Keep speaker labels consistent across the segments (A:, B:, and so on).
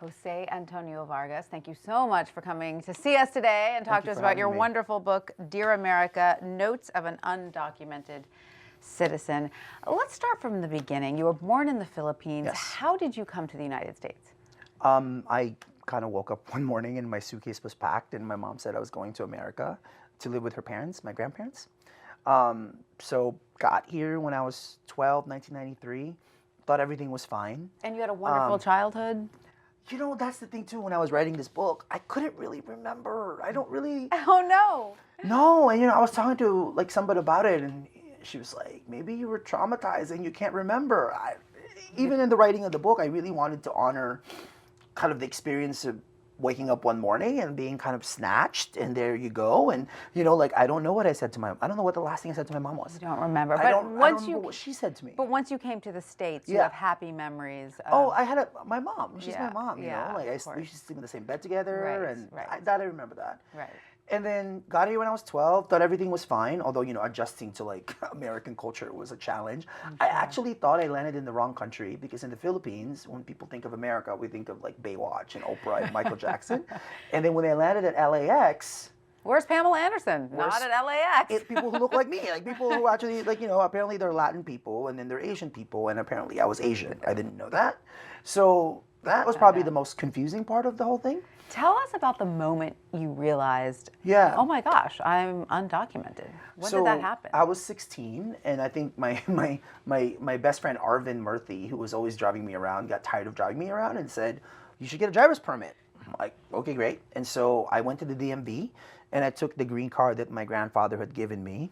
A: Jose Antonio Vargas, thank you so much for coming to see us today and talk to us about your wonderful book, Dear America, Notes of an Undocumented Citizen. Let's start from the beginning. You were born in the Philippines.
B: Yes.
A: How did you come to the United States?
B: I kind of woke up one morning and my suitcase was packed and my mom said I was going to America to live with her parents, my grandparents. So got here when I was 12, 1993, thought everything was fine.
A: And you had a wonderful childhood?
B: You know, that's the thing too, when I was writing this book, I couldn't really remember. I don't really...
A: Oh no!
B: No, and I was talking to like somebody about it and she was like, maybe you were traumatized and you can't remember. Even in the writing of the book, I really wanted to honor kind of the experience of waking up one morning and being kind of snatched and there you go. And, like, I don't know what I said to I don't know what the last thing I said to my mom was.
A: You don't remember.
B: I don't remember what she said to me.
A: But once you came to the States, you have happy memories of...
B: Oh, I had my mom. She's my mom,
A: of
B: Like, we used to sleep in the same bed together.
A: Right,
B: and I remember that.
A: Right.
B: And then got here when I was 12, thought everything was fine, although, adjusting to, like, American culture was a challenge. I actually thought I landed in the wrong country because in the Philippines, when people think of America, we think of, like, Baywatch and Oprah and Michael Jackson. And then when I landed at LAX...
A: Where's Pamela Anderson? Not at LAX.
B: People who look like me, like people who actually, like, apparently they're Latin people and then they're Asian people, and apparently I was Asian. I didn't know that. So that was probably the most confusing part of the whole thing.
A: Tell us about the moment you realized, oh my gosh, I'm undocumented. When did that happen?
B: I was 16, and I think my best friend Arvin Murthy, who was always driving me around, got tired of driving me around and said, you should get a driver's permit. I'm like, okay, great. And so I went to the DMV, and I took the green card that my grandfather had given me,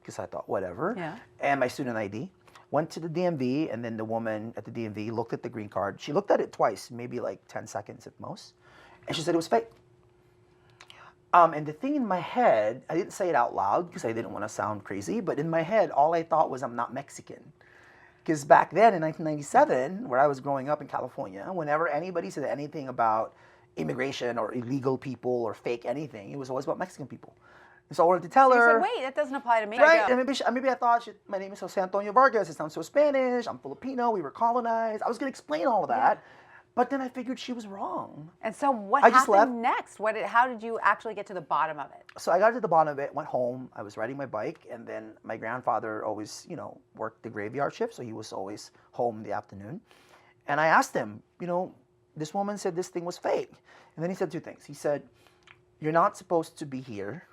B: because I thought, whatever, and my student ID. Went to the DMV, and then the woman at the DMV looked at the green card. She looked at it twice, maybe like 10 seconds at most. And she said it was fake. And the thing in my head, I didn't say it out loud because I didn't want to sound crazy, but in my head, all I thought was I'm not Mexican. Because back then in 1997, where I was growing up in California, whenever anybody said anything about immigration or illegal people or fake anything, it was always about Mexican people. And so I wanted to tell her.
A: You said, wait, that doesn't apply to me.
B: Right, and maybe I thought, my name is Jose Antonio Vargas, it sounds so Spanish, I'm Filipino, we were colonized. I was going to explain all of that. But then I figured she was wrong.
A: And so what happened next? How did you actually get to the bottom of it?
B: So I got to the bottom of it, went home, I was riding my bike, and then my grandfather always, worked the graveyard shift, so he was always home in the afternoon. And I asked him, this woman said this thing was fake. And then he said two things. He said, you're not supposed to be here,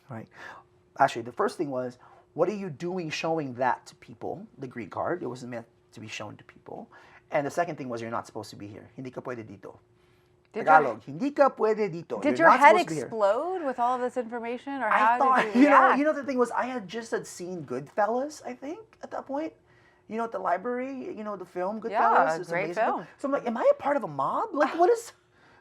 B: right? Actually, the first thing was, what are you doing showing that to people, the green card? It wasn't meant to be shown to people. And the second thing was, you're not supposed to be here. Hindi ka pwede dito. Tagalog, hindi ka pwede dito.
A: Did your head explode with all of this information? Or how did you react?
B: The thing was, I had just seen Goodfellas, I think, at that point. At the library, the film Goodfellas.
A: Yeah,
B: it's
A: great
B: amazing.
A: film.
B: So I'm like, am I a part of a mob? Like, what is...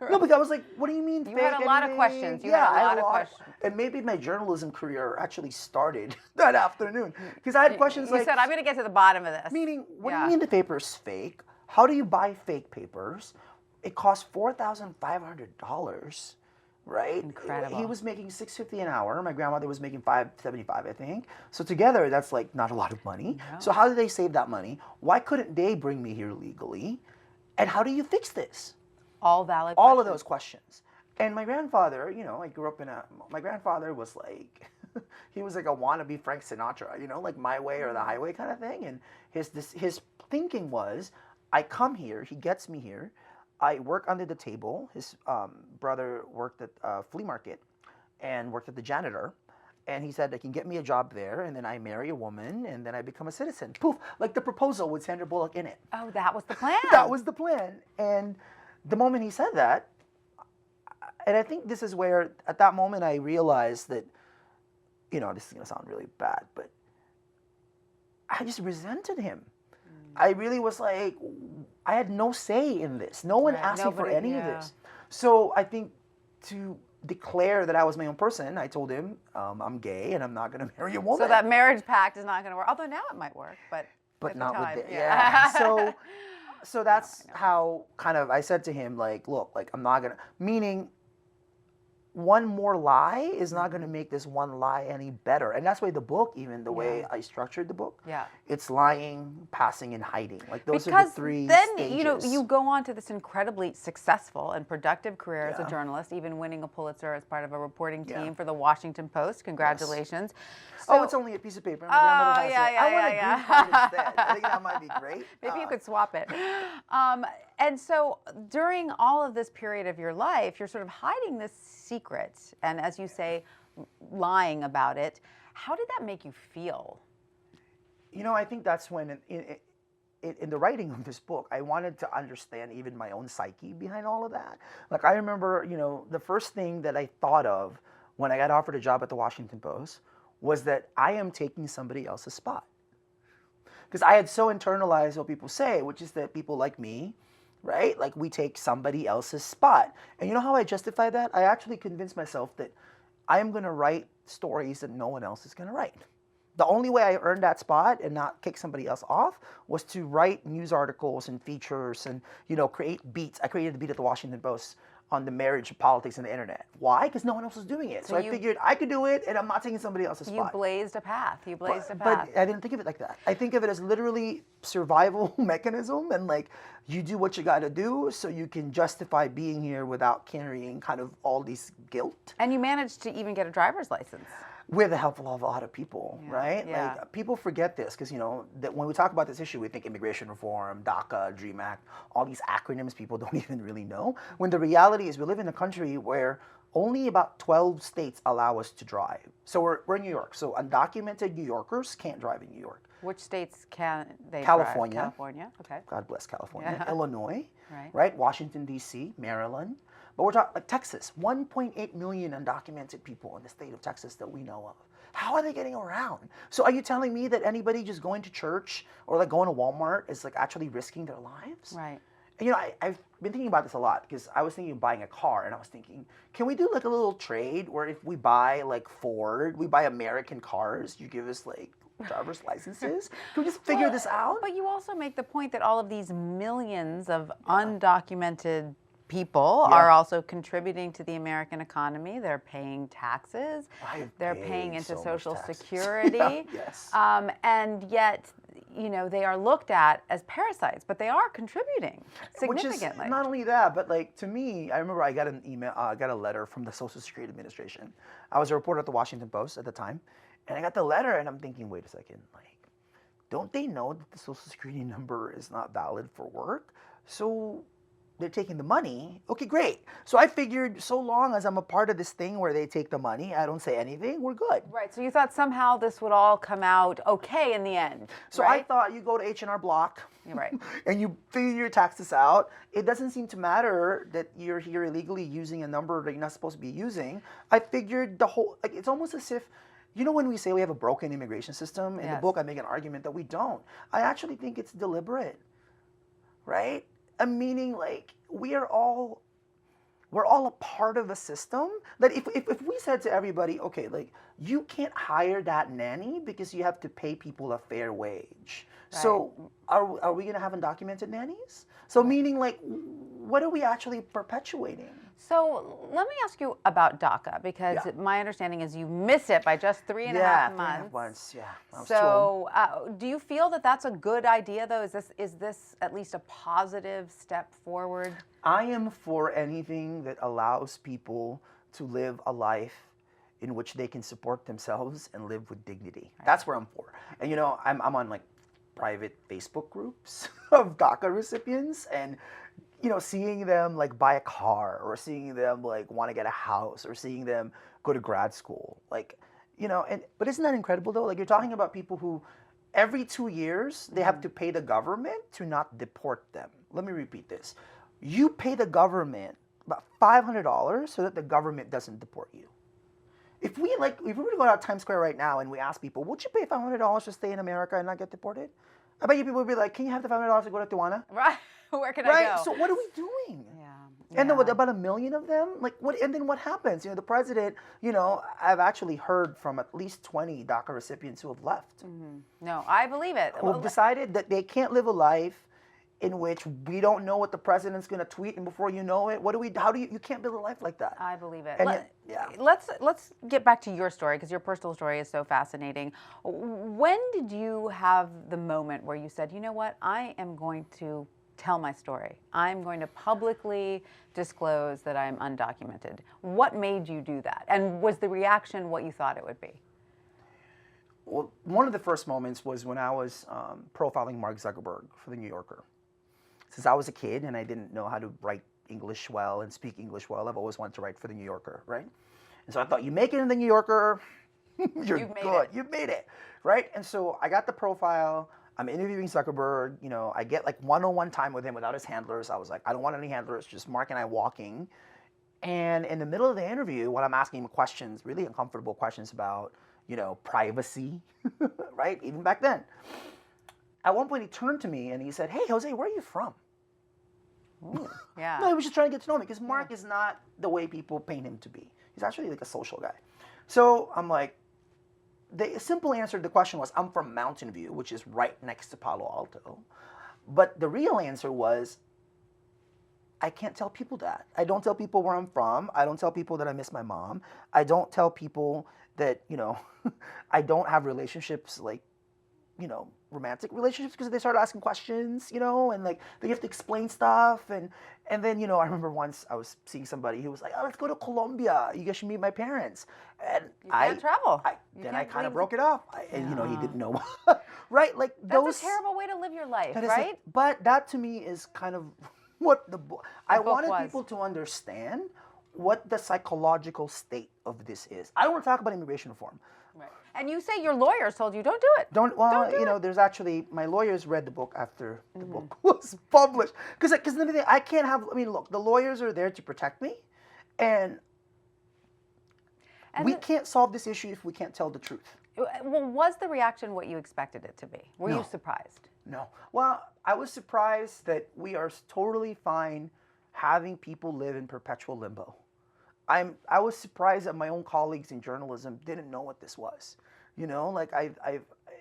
B: No, because I was like, what do you mean fake?
A: You had a lot of questions. You had a lot of questions.
B: And maybe my journalism career actually started that afternoon. Because I had questions like...
A: You said, I'm going to get to the bottom of this.
B: Meaning, what do you mean the paper's fake? How do you buy fake papers? It costs $4,500, right?
A: Incredible.
B: He was making $6.50 an hour. My grandmother was making $5.75, I think. So together, that's like not a lot of money. No. So how did they save that money? Why couldn't they bring me here legally? And how do you fix this?
A: All valid
B: All
A: questions.
B: of those questions. And my grandfather, I grew up my grandfather was like, he was like a wannabe Frank Sinatra, like my way or the highway kind of thing. And his thinking was, I come here, he gets me here, I work under the table. His brother worked at a flea market and worked at the janitor. And he said, I can get me a job there, and then I marry a woman, and then I become a citizen. Poof, like the proposal with Sandra Bullock in it.
A: Oh, that was the plan.
B: That was the plan. And the moment he said that, and I think this is where, at that moment, I realized that, this is going to sound really bad, but I just resented him. I really was like, I had no say in this. No one asked me for any of this. So I think to declare that I was my own person, I told him, I'm gay and I'm not going to marry a woman.
A: So that marriage pact is not going to work. Although now it might work, but
B: not with it. Yeah. So that's how kind of I said to him, like, look, like I'm not going to, meaning one more lie is not going to make this one lie any better. And that's why the book, even the way I structured the book, it's lying, passing, and hiding. Like those are the three stages.
A: You go on to this incredibly successful and productive career as a journalist, even winning a Pulitzer as part of a reporting team for the Washington Post. Congratulations.
B: Yes. So, it's only a piece of paper. My grandmother has it. I want a green card instead. I think that might be great.
A: Maybe you could swap it. And so during all of this period of your life, you're sort of hiding this secret, and as you say, lying about it. How did that make you feel?
B: You know, I think that's when, in the writing of this book, I wanted to understand even my own psyche behind all of that. Like, I remember, you know, the first thing that I thought of when I got offered a job at the Washington Post was that I am taking somebody else's spot. Because I had so internalized what people say, which is that people like me, right? Like, we take somebody else's spot. And you know how I justify that? I actually convinced myself that I am going to write stories that no one else is going to write. The only way I earned that spot and not kick somebody else off was to write news articles and features and, you know, create beats. I created the beat at the Washington Post on the marriage of politics and the internet. Why? Because no one else was doing it. So I figured I could do it, and I'm not taking somebody else's spot.
A: You blazed a path.
B: But I didn't think of it like that. I think of it as literally survival mechanism, and like, you do what you got to do so you can justify being here without carrying kind of all these guilt.
A: And you managed to even get a driver's license.
B: With the help of a lot of people, right? Yeah. Like, people forget this because, you know, that when we talk about this issue, we think immigration reform, DACA, DREAM Act, all these acronyms people don't even really know. When the reality is we live in a country where only about 12 states allow us to drive. So we're in New York. So undocumented New Yorkers can't drive in New York.
A: Which states can they
B: California.
A: drive? California, okay.
B: God bless California. Illinois,
A: right?
B: Washington, D.C., Maryland. But we're talking like Texas, 1.8 million undocumented people in the state of Texas that we know of. How are they getting around? So are you telling me that anybody just going to church or like going to Walmart is like actually risking their lives?
A: Right.
B: And, you know, I've been thinking about this a lot because I was thinking of buying a car, and I was thinking, can we do like a little trade where if we buy like Ford, we buy American cars, you give us like driver's licenses? Can we just figure this out?
A: But you also make the point that all of these millions of undocumented people are also contributing to the American economy. They're paying taxes. They're paying into Social Security. And yet, you know, they are looked at as parasites, but they are contributing significantly.
B: Which is not only that, but like, to me, I remember I got an email, I got a letter from the Social Security Administration. I was a reporter at the Washington Post at the time, and I got the letter, and I'm thinking, wait a second, like, don't they know that the Social Security number is not valid for work? So they're taking the money. Okay, great. So I figured so long as I'm a part of this thing where they take the money, I don't say anything, we're good.
A: Right, so you thought somehow this would all come out okay in the end.
B: So I thought you go to H&R Block and you figure your taxes out. It doesn't seem to matter that you're here illegally using a number that you're not supposed to be using. I figured the whole, like, it's almost as if, you know, when we say we have a broken immigration system, in the book I make an argument that we don't. I actually think it's deliberate, right? Meaning, like, we're all a part of a system that if we said to everybody, okay, like, you can't hire that nanny because you have to pay people a fair wage. Right. So are we going to have undocumented nannies? So meaning, like, what are we actually perpetuating?
A: So let me ask you about DACA, because my understanding is you missed it by just 3.5 months.
B: 3.5 months,
A: So do you feel that that's a good idea, though? Is this at least a positive step forward?
B: I am for anything that allows people to live a life in which they can support themselves and live with dignity. Right. That's where I'm for. And, you know, I'm on like private Facebook groups of DACA recipients, and, you know, seeing them like buy a car, or seeing them like want to get a house, or seeing them go to grad school, like, you know, but isn't that incredible though? Like, you're talking about people who every 2 years they have to pay the government to not deport them. Let me repeat this. You pay the government about $500 so that the government doesn't deport you. If we were to go out to Times Square right now and we ask people, would you pay $500 to stay in America and not get deported? I bet you people would be like, can you have the $500 to go to Tijuana?
A: Right. Where can I go?
B: So what are we doing?
A: Yeah.
B: And then about 1 million of them, like, what? And then what happens? You know, the president, you know, I've actually heard from at least 20 DACA recipients who have left.
A: Mm-hmm. No, I believe it.
B: Who have decided that they can't live a life in which we don't know what the president's going to tweet, and before you know it, you can't build a life like that.
A: I believe it.
B: And
A: Let's get back to your story, because your personal story is so fascinating. When did you have the moment where you said, you know what, I am going to tell my story. I'm going to publicly disclose that I'm undocumented. What made you do that? And was the reaction what you thought it would be?
B: Well, one of the first moments was when I was profiling Mark Zuckerberg for The New Yorker. Since I was a kid and I didn't know how to write English well and speak English well, I've always wanted to write for The New Yorker, right? And so I thought, you make it in The New Yorker, you're good. You've made it, right? And so I got the profile. I'm interviewing Zuckerberg. You know, I get like one-on-one time with him without his handlers. I was like, I don't want any handlers, just Mark and I walking. And in the middle of the interview, when I'm asking him questions, really uncomfortable questions about, you know, privacy, right? Even back then. At one point, he turned to me and he said, hey, Jose, where are you from?
A: Ooh, yeah.
B: No, he was just trying to get to know me, because Mark is not the way people paint him to be. He's actually like a social guy. So I'm like, the simple answer to the question was, I'm from Mountain View, which is right next to Palo Alto. But the real answer was, I can't tell people that. I don't tell people where I'm from. I don't tell people that I miss my mom. I don't tell people that, you know, I don't have relationships, like, you know, romantic relationships, because they start asking questions, you know, and like they have to explain stuff. And then, you know, I remember once I was seeing somebody who was like, oh, let's go to Colombia. You guys should meet my parents. And
A: you can't travel.
B: Then I kind of broke it off. And, you know, he didn't know. Right? Like
A: That's a terrible way to live your life, right?
B: But that to me is kind of what the book I wanted people to understand what the psychological state of this is. I don't want to talk about immigration reform.
A: Right. And you say your lawyers told you, don't do it.
B: Don't you know, there's actually, my lawyers read the book after the book was published. Because I can't have, I mean, look, the lawyers are there to protect me. And we can't solve this issue if we can't tell the truth.
A: Well, was the reaction what you expected it to be? Were you surprised?
B: No. Well, I was surprised that we are totally fine having people live in perpetual limbo. I was surprised that my own colleagues in journalism didn't know what this was. You know, like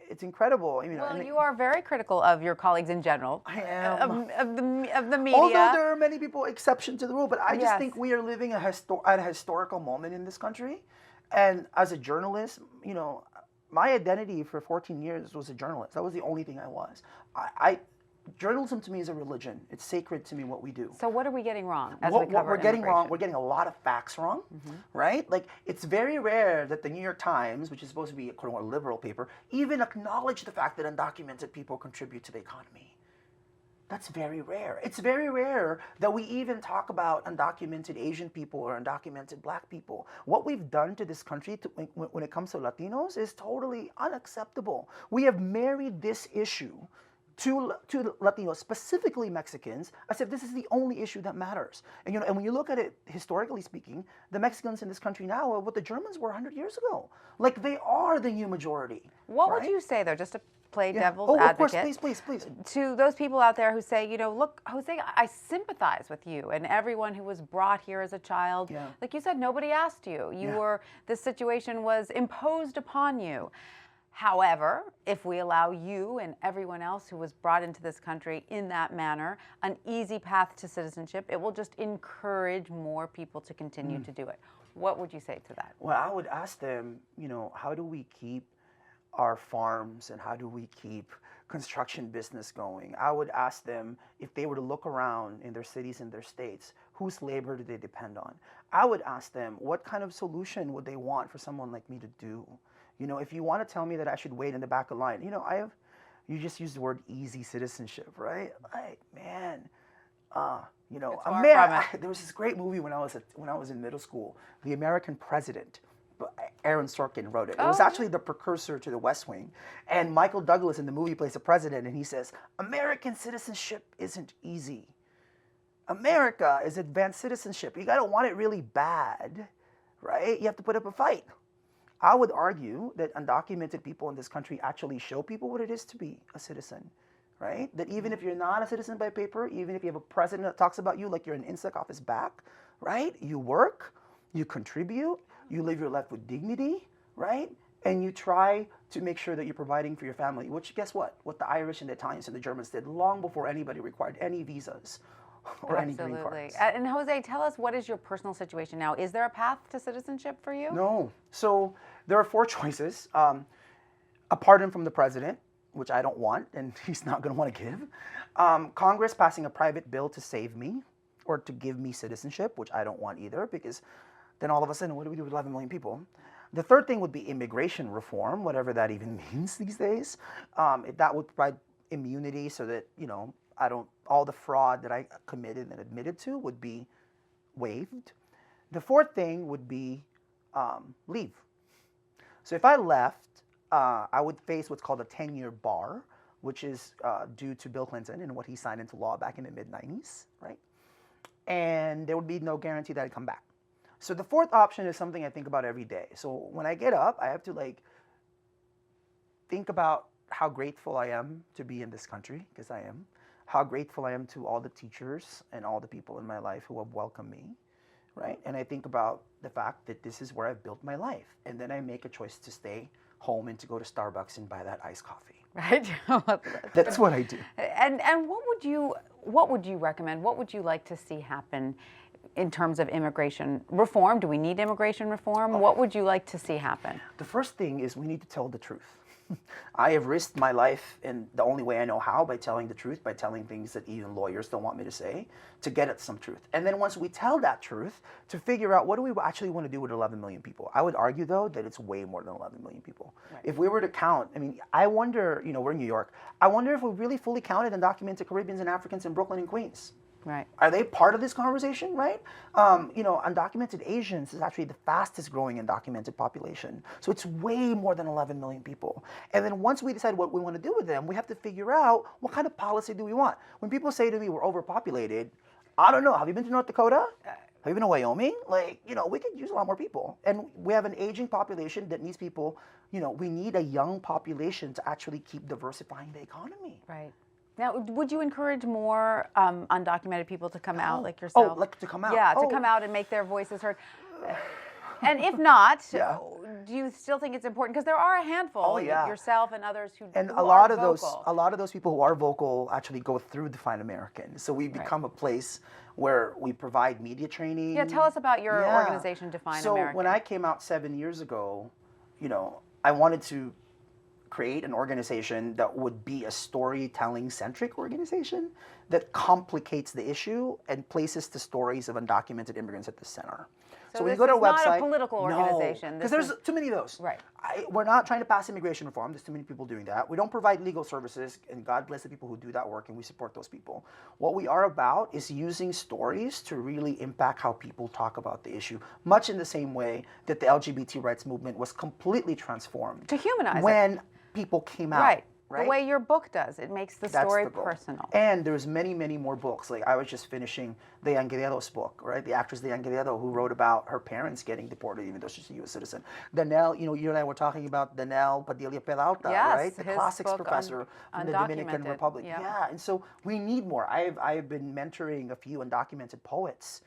B: it's incredible. You know,
A: well, you are very critical of your colleagues in general.
B: I am.
A: Of the media.
B: Although there are many people exception to the rule, but I just think we are living at a historical moment in this country. And as a journalist, you know, my identity for 14 years was a journalist. That was the only thing I was. Journalism to me is a religion. It's sacred to me what we do.
A: So what are we getting wrong as
B: what
A: we cover
B: we're getting
A: immigration?
B: wrong, we're getting a lot of facts wrong, right? Like, it's very rare that the New York Times, which is supposed to be a liberal paper, even acknowledge the fact that undocumented people contribute to the economy. That's very rare. It's very rare that we even talk about undocumented Asian people or undocumented Black people. What we've done to this country when it comes to Latinos is totally unacceptable. We have married this issue to Latinos, specifically Mexicans, as if this is the only issue that matters. And, you know, and when you look at it historically speaking, the Mexicans in this country now are what the Germans were 100 years ago. Like, they are the new majority.
A: What would you say, though, just to play devil's advocate?
B: Of course, please.
A: To those people out there who say, you know, look, Jose, I sympathize with you and everyone who was brought here as a child.
B: Yeah.
A: Like you said, nobody asked you. This situation was imposed upon you. However, if we allow you and everyone else who was brought into this country in that manner an easy path to citizenship, it will just encourage more people to continue to do it. What would you say to that?
B: Well, I would ask them, you know, how do we keep our farms and how do we keep construction business going? I would ask them, if they were to look around in their cities and their states, whose labor do they depend on? I would ask them, what kind of solution would they want for someone like me to do? You know, if you want to tell me that I should wait in the back of line, you know, you just used the word easy citizenship, right? Like, man, you know, there was this great movie when I was in middle school, The American President. Aaron Sorkin wrote it. It was actually the precursor to The West Wing. And Michael Douglas in the movie plays the president, and he says, American citizenship isn't easy. America is advanced citizenship. You got to want it really bad, right? You have to put up a fight. I would argue that undocumented people in this country actually show people what it is to be a citizen, right? That even if you're not a citizen by paper, even if you have a president that talks about you like you're an insect off his back, right? You work, you contribute, you live your life with dignity, right? And you try to make sure that you're providing for your family, which guess what? What the Irish and the Italians and the Germans did long before anybody required any visas or any green cards.
A: And Jose, tell us, what is your personal situation now? Is there a path to citizenship for you?
B: No. So there are 4 choices. A pardon from the president, which I don't want, and he's not going to want to give. Congress passing a private bill to save me or to give me citizenship, which I don't want either, because then all of a sudden, what do we do with 11 million people? The third thing would be immigration reform, whatever that even means these days. That would provide immunity so that, all the fraud that I committed and admitted to would be waived. The fourth thing would be leave. So if I left, I would face what's called a 10-year bar, which is due to Bill Clinton and what he signed into law back in the mid-90s, right? And there would be no guarantee that I'd come back. So the fourth option is something I think about every day. So when I get up, I have to think about how grateful I am to be in this country, because I am. How grateful I am to all the teachers and all the people in my life who have welcomed me, right? And I think about the fact that this is where I've built my life. And then I make a choice to stay home and to go to Starbucks and buy that iced coffee.
A: Right?
B: That's what I do.
A: And what would you recommend? What would you like to see happen in terms of immigration reform? Do we need immigration reform? What would you like to see happen?
B: The first thing is we need to tell the truth. I have risked my life in the only way I know how, by telling the truth, by telling things that even lawyers don't want me to say, to get at some truth. And then once we tell that truth, to figure out what do we actually want to do with 11 million people. I would argue, though, that it's way more than 11 million people. Right. If we were to count, I wonder, we're in New York, I wonder if we really fully counted undocumented Caribbeans and Africans in Brooklyn and Queens.
A: Right.
B: Are they part of this conversation, right? Undocumented Asians is actually the fastest growing undocumented population. So it's way more than 11 million people. And then once we decide what we want to do with them, we have to figure out what kind of policy do we want. When people say to me we're overpopulated, I don't know. Have you been to North Dakota? Have you been to Wyoming? We could use a lot more people. And we have an aging population that needs people. We need a young population to actually keep diversifying the economy.
A: Right. Now, would you encourage more undocumented people to come out, like yourself?
B: Oh, to come out?
A: Yeah, to come out and make their voices heard. And if not, do you still think it's important? Because there are a handful, yourself and others who
B: and
A: who
B: a lot
A: are
B: of
A: vocal.
B: a lot of those people who are vocal actually go through Define American. So we become a place where we provide media training.
A: Yeah, tell us about your organization, Define American.
B: So when I came out 7 years ago, I wanted to create an organization that would be a storytelling-centric organization that complicates the issue and places the stories of undocumented immigrants at the center.
A: So
B: when
A: this
B: you go to
A: is
B: a website,
A: not a political organization.
B: Because there's too many of those.
A: Right.
B: We're not trying to pass immigration reform. There's too many people doing that. We don't provide legal services, and God bless the people who do that work, and we support those people. What we are about is using stories to really impact how people talk about the issue, much in the same way that the LGBT rights movement was completely transformed.
A: To humanize
B: when people came out.
A: Right. The way your book does. It makes the story personal.
B: And there's many, many more books. I was just finishing Dayan Guerrero's book, right? The actress Dayan Guerrero, who wrote about her parents getting deported even though she's a U.S. citizen. Danelle, you and I were talking about Danelle Padilla Peralta, right? The classics professor from the Dominican Republic. Yeah, and so we need more. I've been mentoring a few undocumented poets.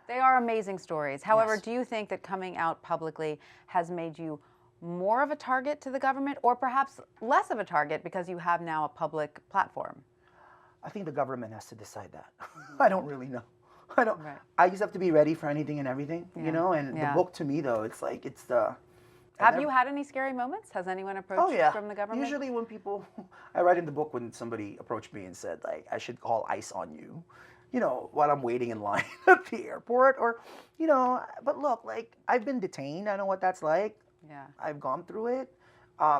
A: They are amazing stories. However, do you think that coming out publicly has made you more of a target to the government, or perhaps less of a target because you have now a public platform?
B: I think the government has to decide that. I don't really know. I just have to be ready for anything and everything, and the book to me, though, it's the...
A: Have you had any scary moments? Has anyone approached you from the government?
B: Usually when people... I write in the book when somebody approached me and said, I should call ICE on you, while I'm waiting in line at the airport, or, but look, I've been detained. I know what that's like.
A: Yeah.
B: I've gone through it.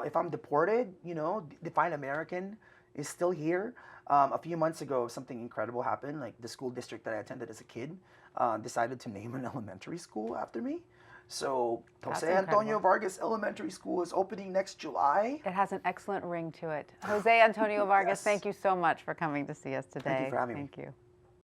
B: If I'm deported, Define American is still here. A few months ago, something incredible happened. The school district that I attended as a kid decided to name an elementary school after me. So Jose Antonio Vargas Elementary School is opening next July.
A: It has an excellent ring to it. Jose Antonio Vargas, thank you so much for coming to see us today.
B: Thank you for having me.
A: Thank you.